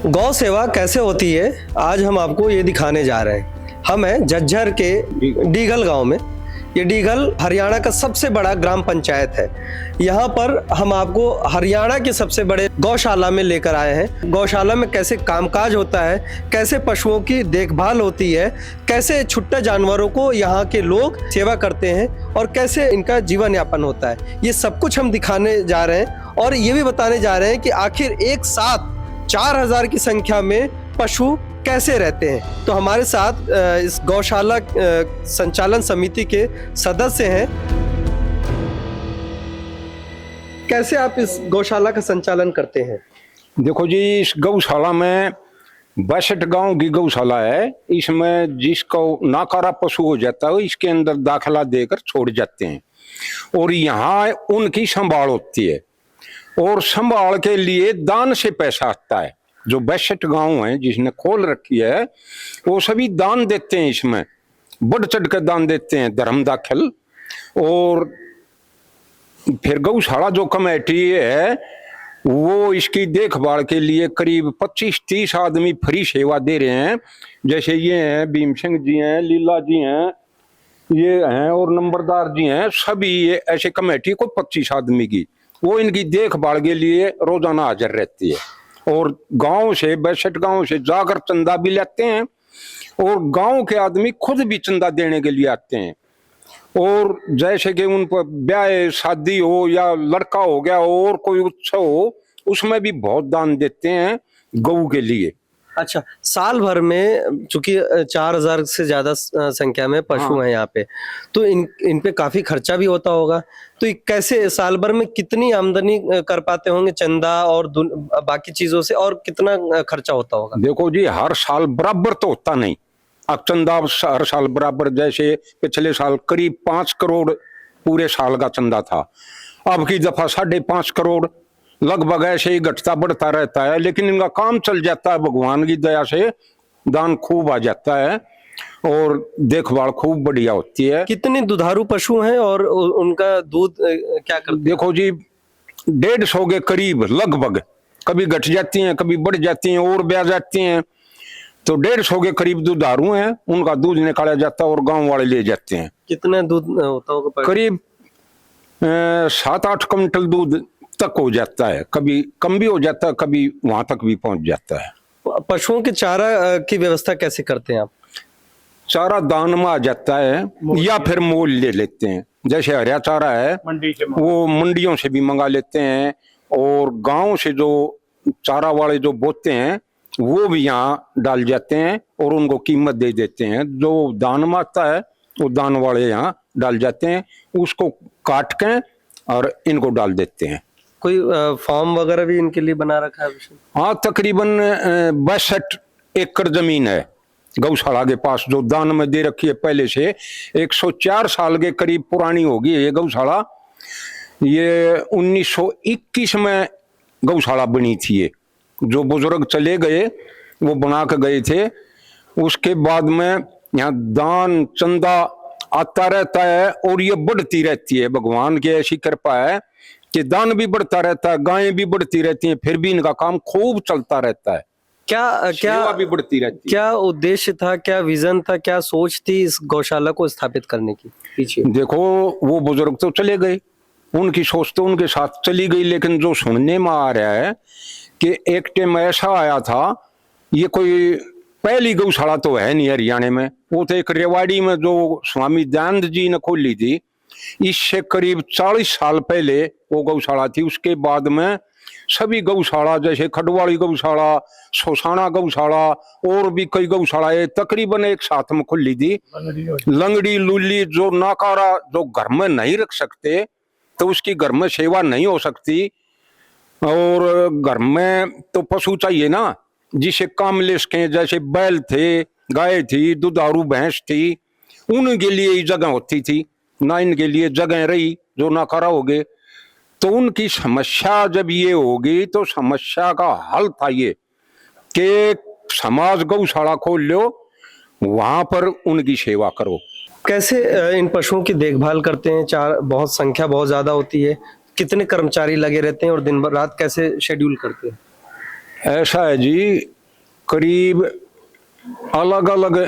गौ सेवा कैसे होती है आज हम आपको ये दिखाने जा रहे हैं। हम हैं झज्जर के डीगल गांव में। ये डीगल हरियाणा का सबसे बड़ा ग्राम पंचायत है। यहाँ पर हम आपको हरियाणा के सबसे बड़े गौशाला में लेकर आए हैं। गौशाला में कैसे कामकाज होता है, कैसे पशुओं की देखभाल होती है, कैसे छुट्टे जानवरों को यहाँ के लोग सेवा करते हैं और कैसे इनका जीवन यापन होता है, ये सब कुछ हम दिखाने जा रहे हैं। और ये भी बताने जा रहे हैं कि आखिर एक साथ 4000 की संख्या में पशु कैसे रहते हैं। तो हमारे साथ इस गौशाला संचालन समिति के सदस्य हैं। कैसे आप इस गौशाला का संचालन करते हैं? देखो जी, इस गौशाला में 62 गांव की गौशाला है। इसमें जिसको नाकारा पशु हो जाता है इसके अंदर दाखिला देकर छोड़ जाते हैं और यहाँ उनकी संभाल होती है। और संभाल के लिए दान से पैसा आता है। जो 62 गांव हैं जिसने खोल रखी है वो सभी दान देते हैं। इसमें बढ़ चढ़ कर दान देते हैं, धर्म दाखिल। और फिर गौशाला जो कमेटी है वो इसकी देखभाल के लिए करीब 25-30 आदमी फ्री सेवा दे रहे हैं। जैसे ये हैं भीम सिंह जी हैं, लीला जी हैं, ये हैं और नंबरदार जी हैं। सभी ये ऐसे कमेटी को 25 आदमी की वो इनकी देखभाल के लिए रोजाना हाजिर रहती है। और गांव से 62 गांव से जाकर चंदा भी लेते हैं और गांव के आदमी खुद भी चंदा देने के लिए आते हैं। और जैसे कि उन पर ब्याह शादी हो या लड़का हो गया और कोई उत्सव हो उसमें भी बहुत दान देते हैं गऊ के लिए। अच्छा, साल भर में चूंकि 4000 से ज्यादा संख्या में पशु हैं यहाँ पे, तो इन पे काफी खर्चा भी होता होगा। तो कैसे साल भर में कितनी आमदनी कर पाते होंगे चंदा और बाकी चीजों से, और कितना खर्चा होता होगा? देखो जी, हर साल बराबर तो होता नहीं। अब चंदा हर साल बराबर, जैसे पिछले साल करीब 5 करोड़ पूरे साल का चंदा था। अब की दफा 5.5 करोड़, लगभग ऐसे ही घटता बढ़ता रहता है। लेकिन इनका काम चल जाता है, भगवान की दया से दान खूब आ जाता है और देखभाल खूब बढ़िया होती है। कितने दुधारू पशु हैं और उनका दूध क्या करते हैं? देखो जी, 150 के करीब लगभग, कभी घट जाती हैं कभी बढ़ जाती हैं और ब्याह जाती हैं। तो 150 के करीब दुधारू हैं, उनका दूध निकाला जाता है और गांव वाले ले जाते हैं। कितना दूध होता होगा? करीब 7-8 क्विंटल दूध तक हो जाता है। कभी कम भी हो जाता है, कभी वहां तक भी पहुंच जाता है। पशुओं के चारा की व्यवस्था कैसे करते हैं आप? चारा दान में आ जाता है या फिर मोल ले लेते हैं। जैसे हरा चारा है वो मंडियों से भी मंगा लेते हैं और गांव से जो चारा वाले जो बोते हैं वो भी यहाँ डाल जाते हैं और उनको कीमत दे देते हैं। जो दान में आता है वो दान वाले यहाँ डाल जाते हैं, उसको काट के और इनको डाल देते हैं। कोई फॉर्म वगैरह भी इनके लिए बना रखा है? हाँ, तकरीबन 62 एकड़ जमीन है गौशाला के पास जो दान में दे रखी है पहले से। 104 साल के करीब पुरानी होगी ये गौशाला। ये 1921 में गौशाला बनी थी। ये जो बुजुर्ग चले गए वो बना के गए थे। उसके बाद में यहाँ दान चंदा आता रहता है और ये बढ़ती रहती है। भगवान की ऐसी कृपा है कि दान भी बढ़ता रहता है, गायें भी बढ़ती रहती हैं, फिर भी इनका काम खूब चलता रहता है। क्या भी बढ़ती रहती है। क्या उद्देश्य था, क्या विजन था, क्या सोच थी इस गौशाला को स्थापित करने की पीछे? देखो, वो बुजुर्ग तो चले गए, उनकी सोच तो उनके साथ चली गई। लेकिन जो सुनने में आ रहा है कि एक टाइम ऐसा आया था, ये कोई पहली गौशाला तो है नहीं हरियाणा में, वो तो एक रेवाड़ी में जो स्वामी दयानंद जी ने खोली थी। इससे करीब 40 साल पहले वो गौशाला थी। उसके बाद में सभी गौशाला जैसे खडवाली गौशाला, सोसाना गौशाला और भी कई गौशालाएं तकरीबन एक साथ में खुली थी। लंगड़ी लुल्ली जो नाकारा जो घर में नहीं रख सकते तो उसकी घर में सेवा नहीं हो सकती। और घर में तो पशु चाहिए ना, जिसे काम ले सके। जैसे बैल थे, गाय थी, दुधारू भैंस थी, उनके लिए ही जगह होती थी ना। इनके लिए जगह रही जो नाकारा हो गए। तो उनकी समस्या जब ये होगी तो समस्या का हल था ये कि समाज गौशाला खोल लो, वहां पर उनकी सेवा करो। कैसे इन पशुओं की देखभाल करते हैं? बहुत संख्या बहुत ज्यादा होती है, कितने कर्मचारी लगे रहते हैं और दिन भर रात कैसे शेड्यूल करते हैं? ऐसा है जी, करीब अलग अलग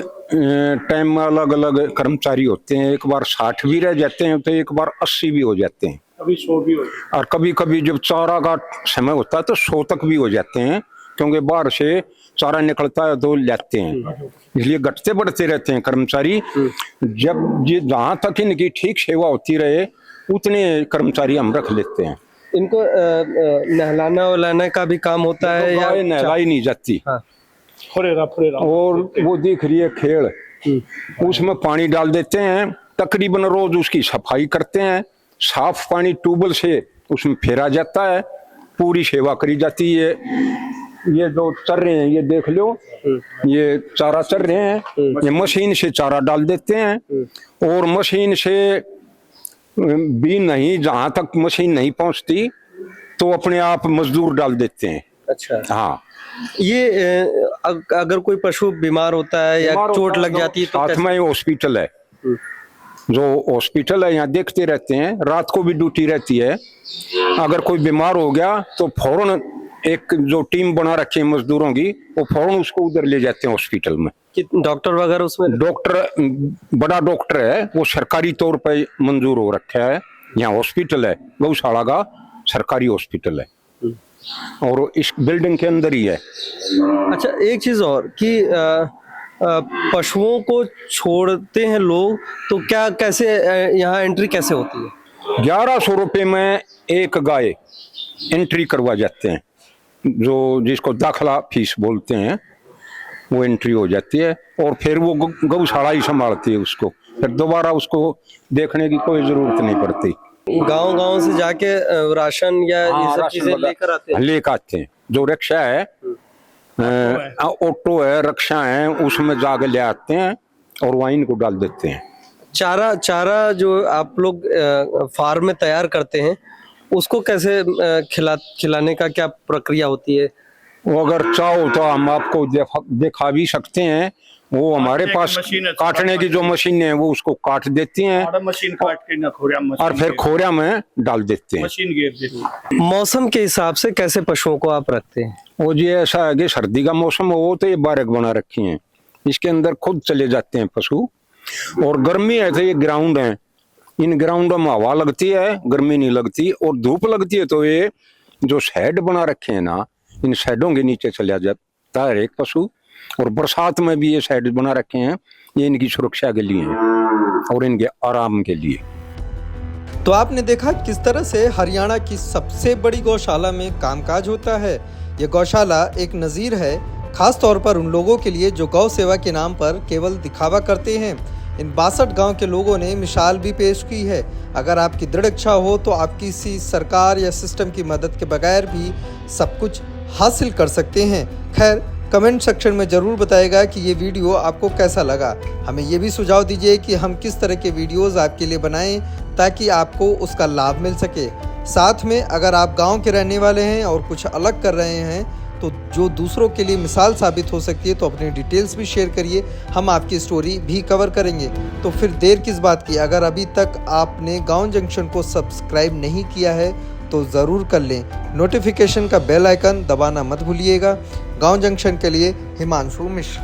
टाइम में अलग अलग कर्मचारी होते हैं। एक बार 60 भी रह जाते हैं तो एक बार 80 भी हो जाते हैं, कभी 100 भी हो जाता है। और कभी कभी जब चारा का समय होता है तो 100 तक भी हो जाते हैं, क्योंकि बाहर से चारा निकलता है तो लेते हैं। इसलिए घटते बढ़ते रहते हैं कर्मचारी। जब ये जहाँ तक इनकी ठीक सेवा होती रहे उतने कर्मचारी हम रख लेते हैं। इनको नहलाना वहलाना का भी काम होता है या गाय नहलाई नहीं जाती। हाँ। फुरेरा और वो दिख रही है खेड़, उसमें पानी डाल देते हैं, तकरीबन रोज उसकी सफाई करते हैं, साफ पानी ट्यूबवेल से उसमें फेरा जाता है, पूरी सेवा करी जाती है। ये जो चर रहे हैं ये देख लो, ये चारा चर रहे हैं, ये मशीन से चारा डाल देते हैं, और मशीन से भी नहीं, जहां तक मशीन नहीं पहुंचती तो अपने आप मजदूर डाल देते हैं। अच्छा। हाँ, ये अगर कोई पशु बीमार होता है या चोट लग जाती है तो साथ में हॉस्पिटल है, जो हॉस्पिटल है यहाँ देखते रहते हैं, रात को भी ड्यूटी रहती है। अगर कोई बीमार हो गया तो फौरन एक जो टीम बना रखी है मजदूरों की, वो फौरन उसको उधर ले जाते हैं हॉस्पिटल में। डॉक्टर वगैरह उसमें? डॉक्टर, बड़ा डॉक्टर है, वो सरकारी तौर पे मंजूर हो रखा है। यहाँ हॉस्पिटल है, गौशाला का सरकारी हॉस्पिटल है, और इस बिल्डिंग के अंदर ही है। अच्छा, एक चीज और कि पशुओं को छोड़ते हैं लोग तो क्या, कैसे यहाँ एंट्री कैसे होती है? 1100 रुपये में एक गाय एंट्री करवा जाते हैं, जो जिसको दाखला फीस बोलते हैं, वो एंट्री हो जाती है, और फिर वो गौशाला ही संभालती है उसको, फिर दोबारा उसको देखने की कोई जरूरत नहीं पड़ती। गांव-गांव से जाके राशन या ये सब चीजें लेकर आते हैं? लेकर आते हैं। जो रिक्शा है, ऑटो है, रिक्शा है, उसमें जाके ले आते हैं और वहीं इनको डाल देते हैं। चारा जो आप लोग फार्म में तैयार करते हैं उसको कैसे खिलाने का क्या प्रक्रिया होती है? वो अगर चाहो तो हम आपको दिखा भी सकते हैं। वो हमारे पास काटने की जो मशीन है वो उसको काट देती हैं, मशीन काट के ना खोरिया मशीन और फिर खोरिया में डाल देते हैं। मशीन गिर देती है। मौसम के हिसाब से कैसे पशुओं को आप रखते हैं? वो जी ऐसा है कि सर्दी का मौसम हो तो ये बारक बना रखी हैं, इसके अंदर खुद चले जाते हैं पशु। और गर्मी है तो ये ग्राउंड है, इन ग्राउंडों में हवा लगती है, गर्मी नहीं लगती, और धूप लगती है तो ये जो शेड बना रखे हैं ना, इन शेडों के नीचे चला जाता है एक पशु। और बरसात में भी ये शेड बना रखे हैं, ये इनकी सुरक्षा के लिए हैं और इनके आराम के लिए। तो आपने देखा किस तरह से हरियाणा की सबसे बड़ी गौशाला में कामकाज होता है। ये गौशाला एक नज़ीर है, खास तौर पर उन लोगों के लिए जो गौ सेवा के नाम पर केवल दिखावा करते हैं। इन 62 गांव के लोगों ने मिसाल भी पेश की है। अगर आपकी दृढ़ इच्छा हो तो आप किसी सरकार या सिस्टम की मदद के बगैर भी सब कुछ हासिल कर सकते हैं। खैर, कमेंट सेक्शन में ज़रूर बताइएगा कि ये वीडियो आपको कैसा लगा। हमें ये भी सुझाव दीजिए कि हम किस तरह के वीडियोस आपके लिए बनाएं ताकि आपको उसका लाभ मिल सके। साथ में अगर आप गांव के रहने वाले हैं और कुछ अलग कर रहे हैं तो जो दूसरों के लिए मिसाल साबित हो सकती है तो अपनी डिटेल्स भी शेयर करिए, हम आपकी स्टोरी भी कवर करेंगे। तो फिर देर किस बात की, अगर अभी तक आपने गांव जंक्शन को सब्सक्राइब नहीं किया है तो ज़रूर कर लें। नोटिफिकेशन का बेल आइकन दबाना मत भूलिएगा। गांव जंक्शन के लिए हिमांशु मिश्र।